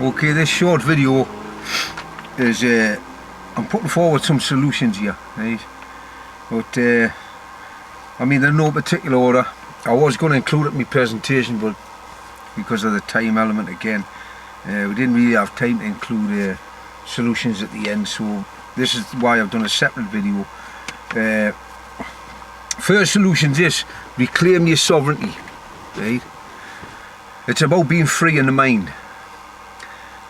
Okay, this short video is I'm putting forward some solutions here, right? But I mean, in no particular order. I was going to include it in my presentation, but because of the time element again, we didn't really have time to include solutions at the end, so this is why I've done a separate video. First solution is reclaim your sovereignty, right? It's about being free in the mind.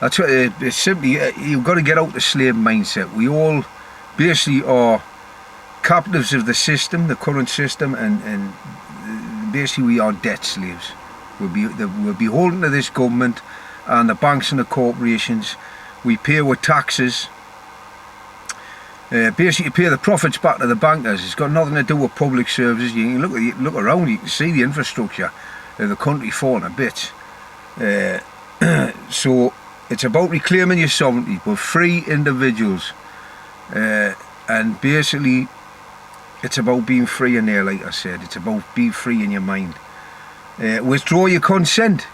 That's what it's simply, you've got to get out the slave mindset. We all basically are captives of the system, the current system, and basically we are debt slaves. We're beholden to this government and the banks and the corporations. We pay with taxes. Basically, pay the profits back to the bankers. It's got nothing to do with public services. You can look around, you can see the infrastructure of the country falling a bit. So it's about reclaiming your sovereignty. We're free individuals, and basically it's about being free in there. Like I said, it's about being free in your mind. Withdraw your consent.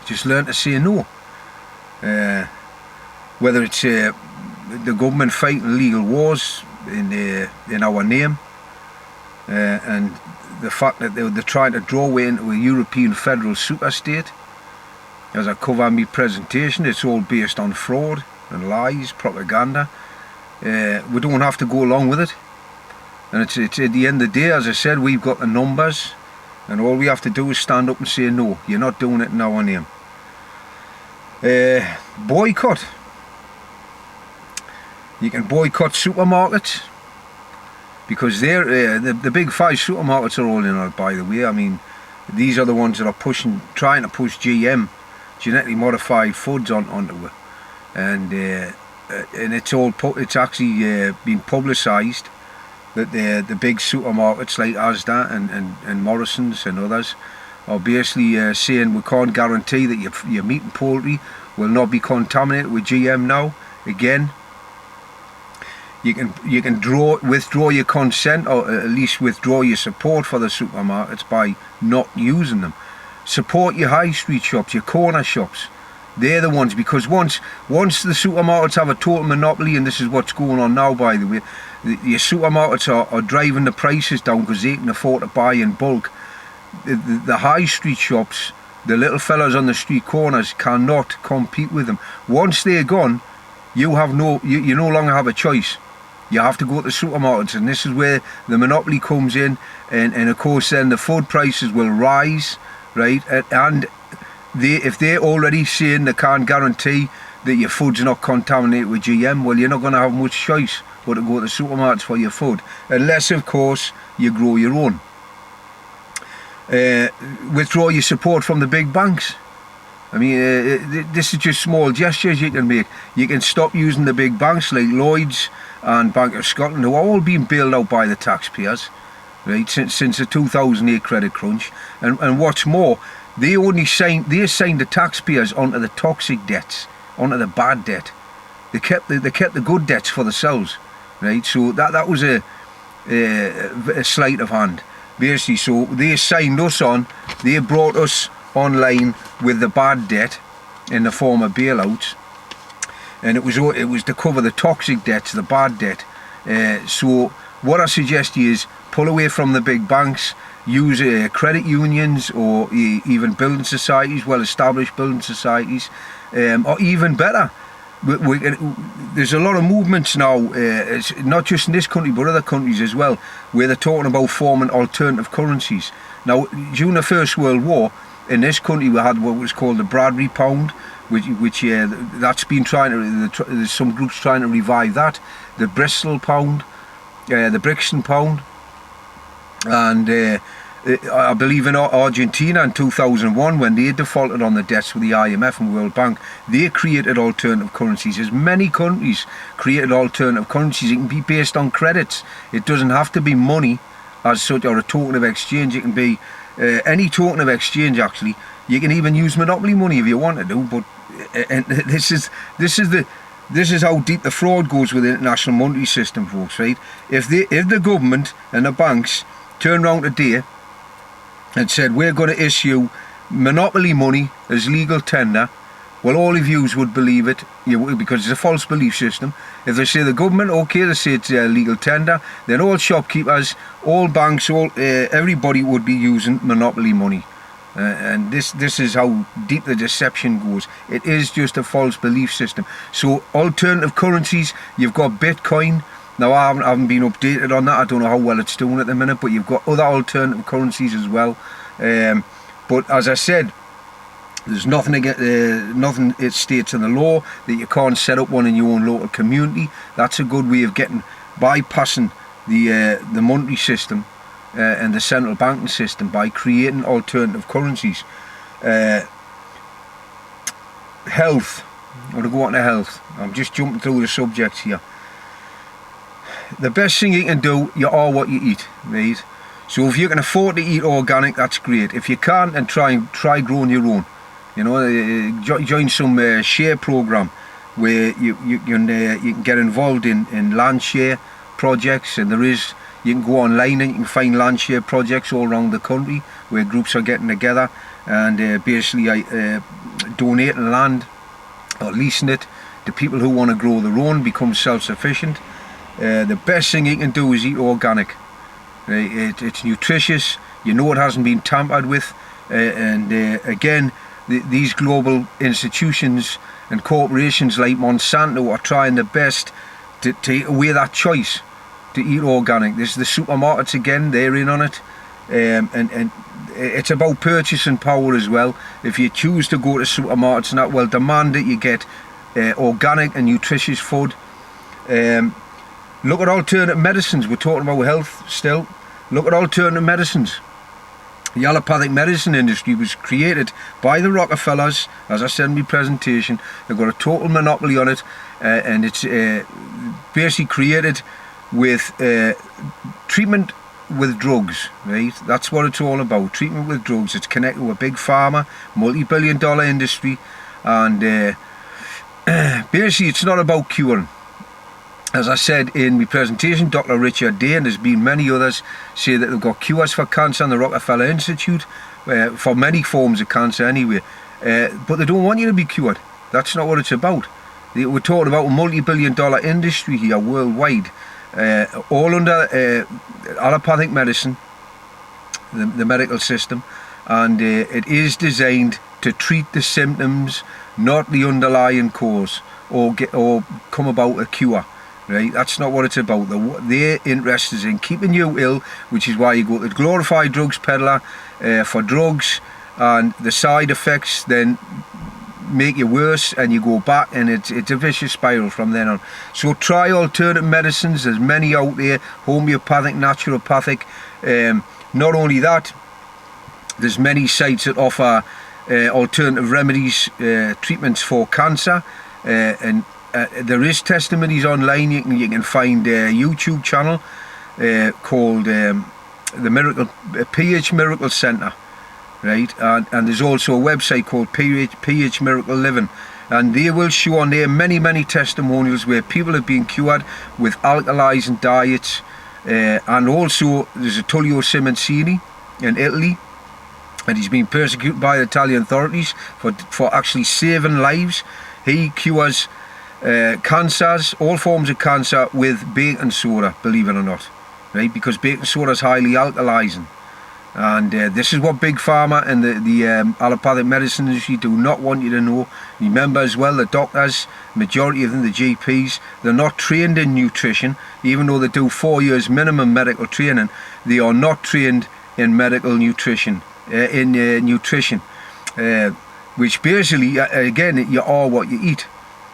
Just learn to say no. Whether it's the government fighting legal wars in our name, and the fact that they're trying to draw away into a European federal superstate. As I cover in my presentation, it's all based on fraud and lies, propaganda. We don't have to go along with it, and it's at the end of the day, as I said, we've got the numbers, and all we have to do is stand up and say no, you're not doing it in our name. Boycott. You can boycott supermarkets, because they're the big five supermarkets are all in on it, by the way. I mean, these are the ones that are trying to push GM, genetically modified foods onto it, and it's actually been publicised that the big supermarkets like Asda and Morrison's and others are basically saying we can't guarantee that your meat and poultry will not be contaminated with GM now. Again, you can withdraw your consent, or at least withdraw your support for the supermarkets by not using them. Support your high street shops, your corner shops. They're the ones, because once the supermarkets have a total monopoly, and this is what's going on now, by the way, your supermarkets are driving the prices down because they can afford to buy in bulk. The high street shops, the little fellas on the street corners, cannot compete with them. Once they're gone, you no longer have a choice. You have to go to the supermarkets, and this is where the monopoly comes in, and of course then the food prices will rise, right? And if they're already saying they can't guarantee that your food's not contaminated with GM, well, you're not going to have much choice but to go to the supermarkets for your food, unless of course you grow your own. Withdraw your support from the big banks. I mean, this is just small gestures you can make. You can stop using the big banks like Lloyd's and Bank of Scotland, who are all being bailed out by the taxpayers, right? Since the 2008 credit crunch, and what's more, they signed the taxpayers onto the toxic debts, onto the bad debt. They kept the good debts for themselves, right? So that was a sleight of hand, basically. So they signed us on. They brought us online with the bad debt in the form of bailouts, and it was to cover the toxic debts, the bad debt. So what I suggest is pull away from the big banks, use credit unions, or even building societies, well-established building societies, or even better, there's a lot of movements now, it's not just in this country but other countries as well, where they're talking about forming alternative currencies. Now, during the First World War, in this country we had what was called the Bradbury pound, which that's been there's some groups trying to revive that, the Bristol pound, the Brixton pound, and I believe in Argentina in 2001, when they defaulted on the debts with the IMF and World Bank, they created alternative currencies. As many countries created alternative currencies. It can be based on credits. It doesn't have to be money as such, or a token of exchange. It can be any token of exchange, actually. You can even use monopoly money if you want to do, but and this is how deep the fraud goes with the international monetary system, folks, right? If the government and the banks turn around today and said we're going to issue monopoly money as legal tender, well, all of yous would believe it, because it's a false belief system. If they say the government, okay, they say it's legal tender, then all shopkeepers, all banks, everybody would be using monopoly money. And this is how deep the deception goes. It is just a false belief system. So alternative currencies, you've got Bitcoin. Now, I haven't been updated on that. I don't know how well it's doing at the minute, but you've got other alternative currencies as well. But as I said, there's nothing it states in the law that you can't set up one in your own local community. That's a good way of bypassing the monetary system and the central banking system by creating alternative currencies. Health. I'm going to go on to health. I'm just jumping through the subjects here. The best thing you can do, you are what you eat, right? So if you can afford to eat organic, that's great. If you can't, then try growing your own. You know, join some share program where you can get involved in land share projects, and you can go online and you can find land share projects all around the country where groups are getting together and basically donating land or leasing it to people who want to grow their own, become self-sufficient. The best thing you can do is eat organic. It's nutritious, you know it hasn't been tampered with, and again, these global institutions and corporations like Monsanto are trying their best to take away that choice to eat organic. This is the supermarkets again, they're in on it, and it's about purchasing power as well. If you choose to go to supermarkets and that, well, demand that you get organic and nutritious food. Look at alternative medicines. We're talking about health still. Look at alternative medicines. The allopathic medicine industry was created by the Rockefellers, as I said in my presentation. They've got a total monopoly on it, and it's basically created with treatment with drugs, right? That's what it's all about, treatment with drugs. It's connected with a big pharma, multi-billion-dollar industry, and basically it's not about curing. As I said in my presentation, Dr. Richard Day, and there's been many others, say that they've got cures for cancer in the Rockefeller Institute, for many forms of cancer anyway. But they don't want you to be cured. That's not what it's about. We're talking about a multi-billion-dollar industry here worldwide, all under allopathic medicine, the medical system, and it is designed to treat the symptoms, not the underlying cause, or come about a cure. Right, that's not what it's about. Their interest is in keeping you ill, which is why you go to the glorified drugs peddler for drugs, and the side effects then make you worse, and you go back, and it's a vicious spiral from then on. So try alternative medicines. There's many out there, homeopathic, naturopathic. Not only that, there's many sites that offer alternative remedies, treatments for cancer, and there is testimonies online. You can find a YouTube channel called the PH Miracle Center, right? And there's also a website called PH Miracle Living, and they will show on there many testimonials where people have been cured with alkalizing diets. And also there's a Tullio Simoncini in Italy, and he's been persecuted by the Italian authorities for actually saving lives. He cures cancers, all forms of cancer, with baking soda, believe it or not, right? Because baking soda is highly alkalizing, and this is what Big Pharma and the allopathic medicine industry do not want you to know. Remember as well, the doctors, majority of them, the GPs, they're not trained in nutrition. Even though they do 4 years minimum medical training, they are not trained in medical nutrition, nutrition, which basically, again, you are what you eat.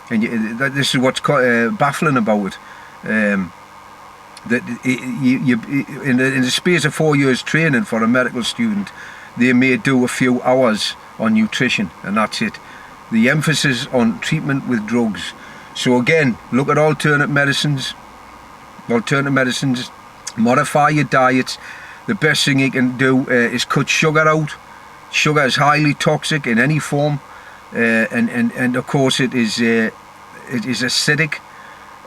And this is what's baffling about it. That in the space of 4 years training for a medical student, they may do a few hours on nutrition, and that's it. The emphasis on treatment with drugs. So again, look at alternate medicines. Modify your diets. The best thing you can do is cut sugar out. Sugar is highly toxic in any form. And of course it is acidic,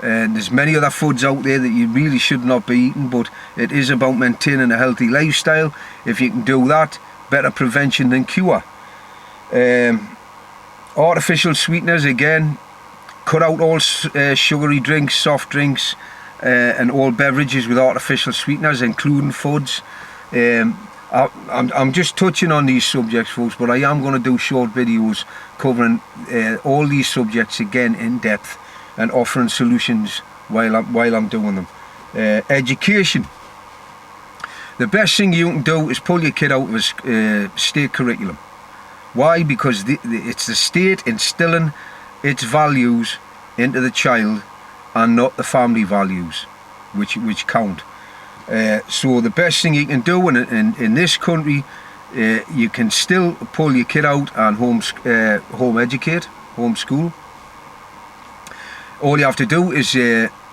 and there's many other foods out there that you really should not be eating, but it is about maintaining a healthy lifestyle. If you can do that, better prevention than cure. Artificial sweeteners, again, cut out all sugary drinks, soft drinks, and all beverages with artificial sweeteners, including foods. I'm just touching on these subjects, folks, but I am going to do short videos covering all these subjects again in depth and offering solutions while I'm doing them. Education. The best thing you can do is pull your kid out of a state curriculum. Why? Because it's the state instilling its values into the child and not the family values which count. So the best thing you can do in this country, you can still pull your kid out and home educate, homeschool. All you have to do is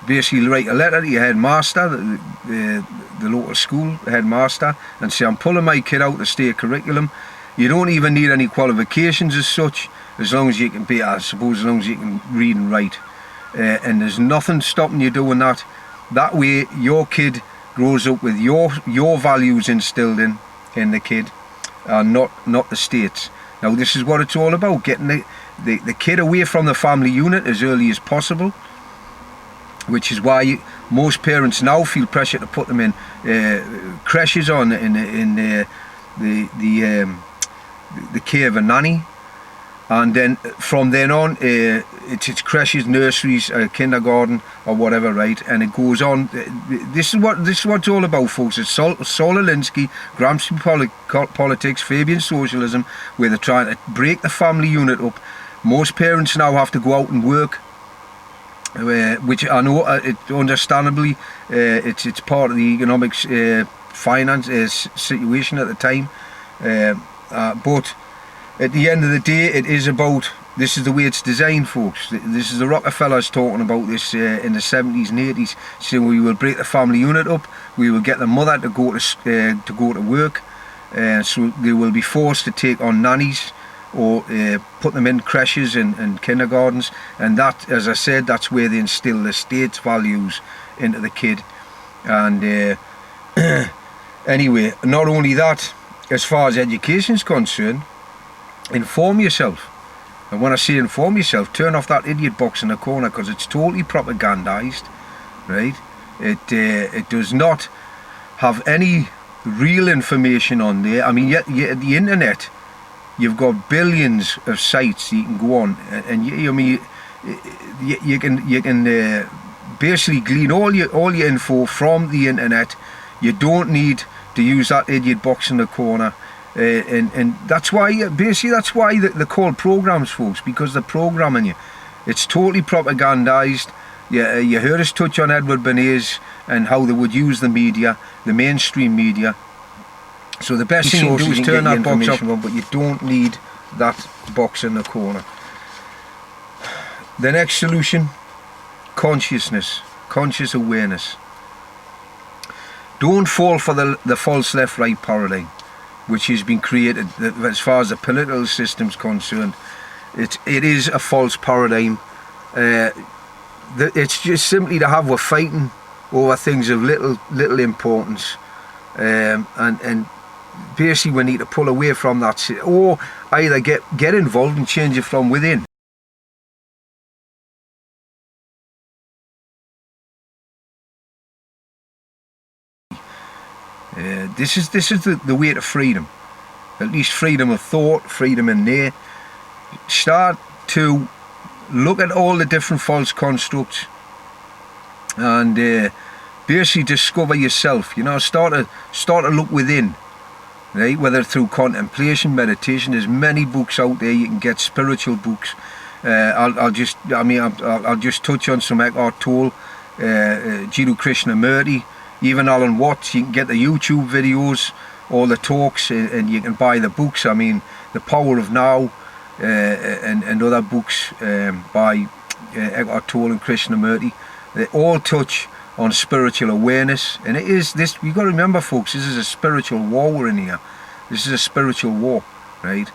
basically write a letter to your headmaster, the local school headmaster, and say, I'm pulling my kid out the state curriculum. You don't even need any qualifications as such, as long as you can I suppose as long as you can read and write. And there's nothing stopping you doing that. That way your kid grows up with your values instilled in the kid, and not the state's. Now this is what it's all about, getting the kid away from the family unit as early as possible, which is why most parents now feel pressure to put them in creches in the care of a nanny, and then from then on it's creches, nurseries, kindergarten or whatever, right? And it goes on. This is what it's all about, folks. It's Saul Alinsky, Gramsci politics, Fabian socialism, where they're trying to break the family unit up. Most parents now have to go out and work, which I know, understandably, it's part of the economic finance situation at the time, but at the end of the day, it is about, this is the way it's designed, folks. This is the Rockefellers talking about this in the 70s and 80s, saying we will break the family unit up, we will get the mother to go to work, so they will be forced to take on nannies or put them in creches and kindergartens, and that, as I said, that's where they instill the state's values into the kid. And anyway, not only that, as far as education is concerned, inform yourself. And when I say inform yourself, turn off that idiot box in the corner, because it's totally propagandized, right? It does not have any real information on there. I mean, yet the internet, you've got billions of sites you can go on, and you can basically glean all your info from the internet. You don't need to use that idiot box in the corner. And that's why, basically, that's why they're called programs, folks, because they're programming you. It's totally propagandized. You heard us touch on Edward Bernays and how they would use the media, the mainstream media. So the best thing you can do is turn that box up, but you don't need that box in the corner. The next solution, consciousness, conscious awareness. Don't fall for the false left-right paradigm, which has been created as far as the political system's concerned. It is a false paradigm. It's just simply to have we're fighting over things of little importance, and basically we need to pull away from that, or either get involved and change it from within. This is the way to freedom, at least freedom of thought, freedom in there. Start to look at all the different false constructs and basically discover yourself. You know, start to look within, right? Whether through contemplation, meditation. There's many books out there. You can get spiritual books. I'll just touch on some Eckhart Tolle, Jiddu Krishnamurti. Even Alan Watts. You can get the YouTube videos, all the talks, and you can buy the books. I mean, The Power of Now, and other books by Eckhart Tolle and Krishnamurti. They all touch on spiritual awareness, and it is this. You've got to remember, folks, this is a spiritual war we're in here. This is a spiritual war, right?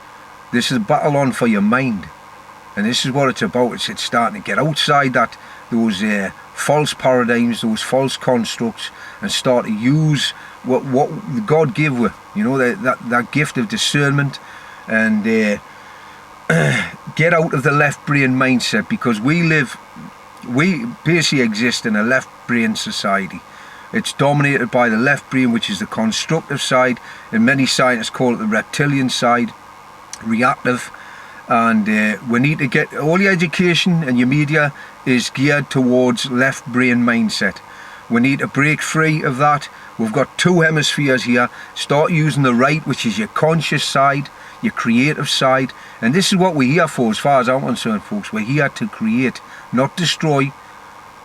This is a battle on for your mind, and this is what it's about. It's starting to get outside those false paradigms, those false constructs, and start to use what God gave you, you know, that gift of discernment, and get out of the left brain mindset, because we basically exist in a left brain society. It's dominated by the left brain, which is the constructive side, and many scientists call it the reptilian side, reactive. And we need to get all your education and your media is geared towards left brain mindset. We need to break free of that. We've got two hemispheres here. Start using the right, which is your conscious side, your creative side. And this is what we're here for, as far as I'm concerned, folks. We're here to create, not destroy.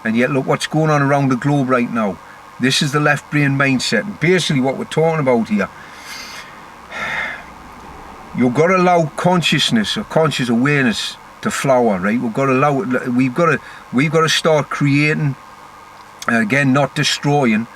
And yet look what's going on around the globe right now. This is the left brain mindset. And basically what we're talking about here, you've got to allow consciousness or conscious awareness to flower, right? We've got to allow it. We've got to start creating, again, not destroying.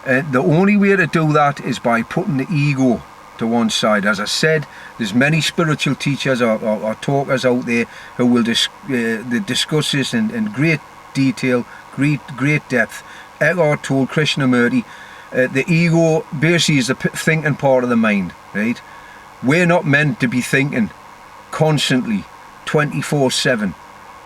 The only way to do that is by putting the ego to one side. As I said, there's many spiritual teachers or talkers out there who will discuss this in great detail, great depth. Eckhart Tolle, Krishnamurti, the ego basically is the thinking part of the mind, right? We're not meant to be thinking constantly, 24/7.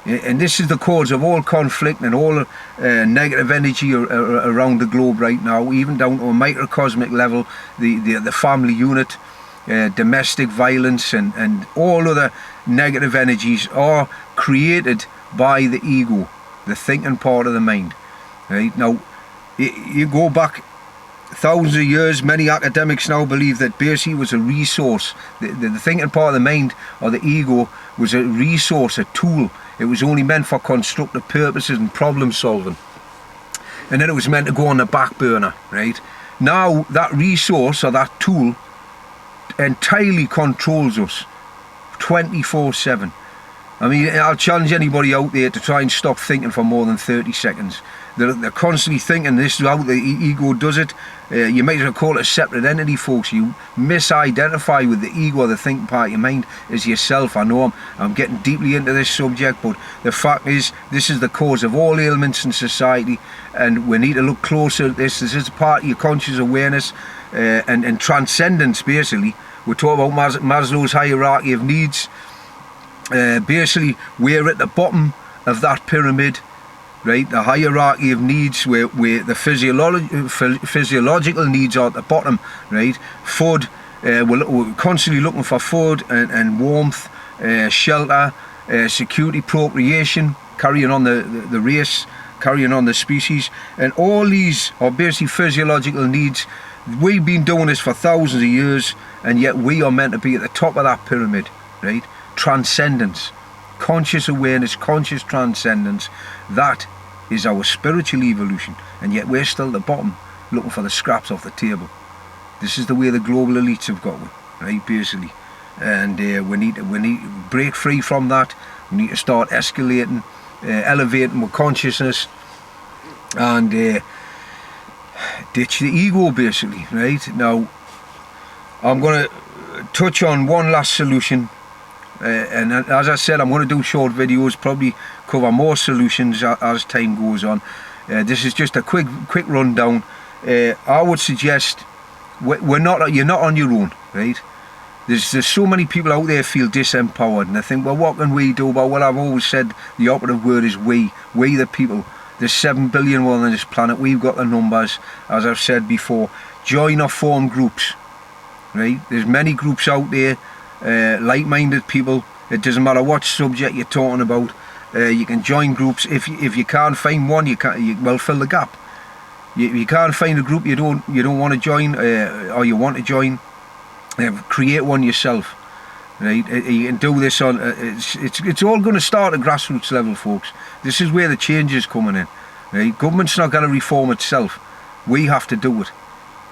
And this is the cause of all conflict and all negative energy around the globe right now, even down to a microcosmic level, the family unit, domestic violence and all other negative energies are created by the ego, the thinking part of the mind. Right? Now, you go back thousands of years, many academics now believe that basically was a resource. The thinking part of the mind, or the ego, was a resource, a tool. It was only meant for constructive purposes and problem solving. And then it was meant to go on the back burner, right? Now that resource or that tool entirely controls us 24/7. I mean, I'll challenge anybody out there to try and stop thinking for more than 30 seconds. They're constantly thinking. This is how the ego does it. You might as well call it a separate entity, folks. You misidentify with the ego, the thinking part of your mind, as yourself. I know I'm getting deeply into this subject, but the fact is, this is the cause of all ailments in society, and we need to look closer at this. This is part of your conscious awareness and transcendence, basically. We're talking about Maslow's hierarchy of needs. Basically, we're at the bottom of that pyramid, right? The hierarchy of needs, where the physiological needs are at the bottom, right? Food, we're constantly looking for food and warmth, shelter, security, procreation, carrying on the race, carrying on the species, and all these are basically physiological needs. We've been doing this for thousands of years, and yet we are meant to be at the top of that pyramid, right? Transcendence, conscious awareness, conscious transcendence. That is our spiritual evolution, and yet we're still at the bottom looking for the scraps off the table. This is the way the global elites have got, right, basically. And we need to break free from that. We need to start escalating, elevating with consciousness, and ditch the ego, basically, right? Now, I'm going to touch on one last solution. And as I said, I'm going to do short videos, probably cover more solutions as time goes on. This is just a quick rundown. I would suggest you're not on your own, right? There's so many people out there feel disempowered, and they think, well, what can we do? Well, I've always said the operative word is we the people. There's 7 billion on this planet. We've got the numbers, as I've said before. Join or form groups, right? There's many groups out there. Like-minded people. It doesn't matter what subject you're talking about. You can join groups. If you can't find one, you fill the gap. You can't find a group you don't want to join, or you want to join. Create one yourself, right? You can do this on. It's all going to start at grassroots level, folks. This is where the change is coming in, right? Government's not going to reform itself. We have to do it,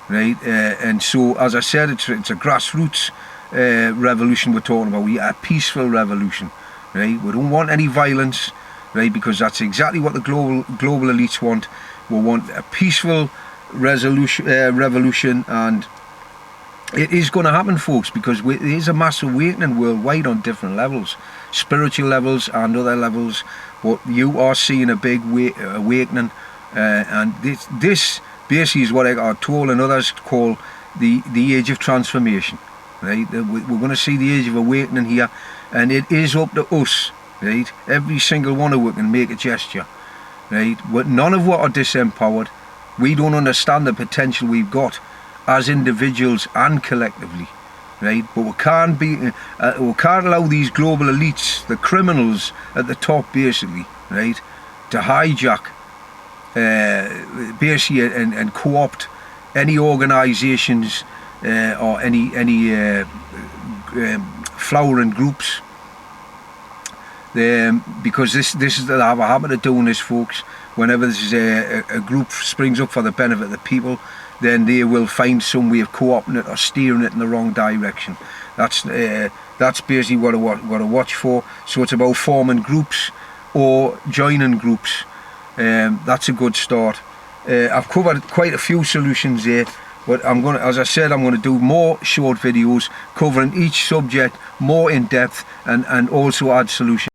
right? And so, as I said, it's a grassroots revolution we're talking about. A peaceful revolution, right? We don't want any violence, right? Because that's exactly what the global elites want. We want a peaceful revolution, and it is going to happen, folks, because there is a mass awakening worldwide on different levels, spiritual levels and other levels. But you are seeing a big awakening, and this basically is what Eckhart Tolle and others call the age of transformation. Right, we're going to see the age of awakening here. and it is up to us, right? Every single one of us can make a gesture, right? But none of what are disempowered. We don't understand the potential we've got as individuals and collectively, right? But we can't allow these global elites, the criminals at the top, basically, right, to hijack, basically, and co-opt any organisations or any flowering groups. Because this is the have a habit of doing this, folks. Whenever there's a group springs up for the benefit of the people, then they will find some way of co-opting it or steering it in the wrong direction. That's basically what I watch for. So it's about forming groups or joining groups. That's a good start. I've covered quite a few solutions there, but as I said, I'm going to do more short videos covering each subject more in depth and also add solutions.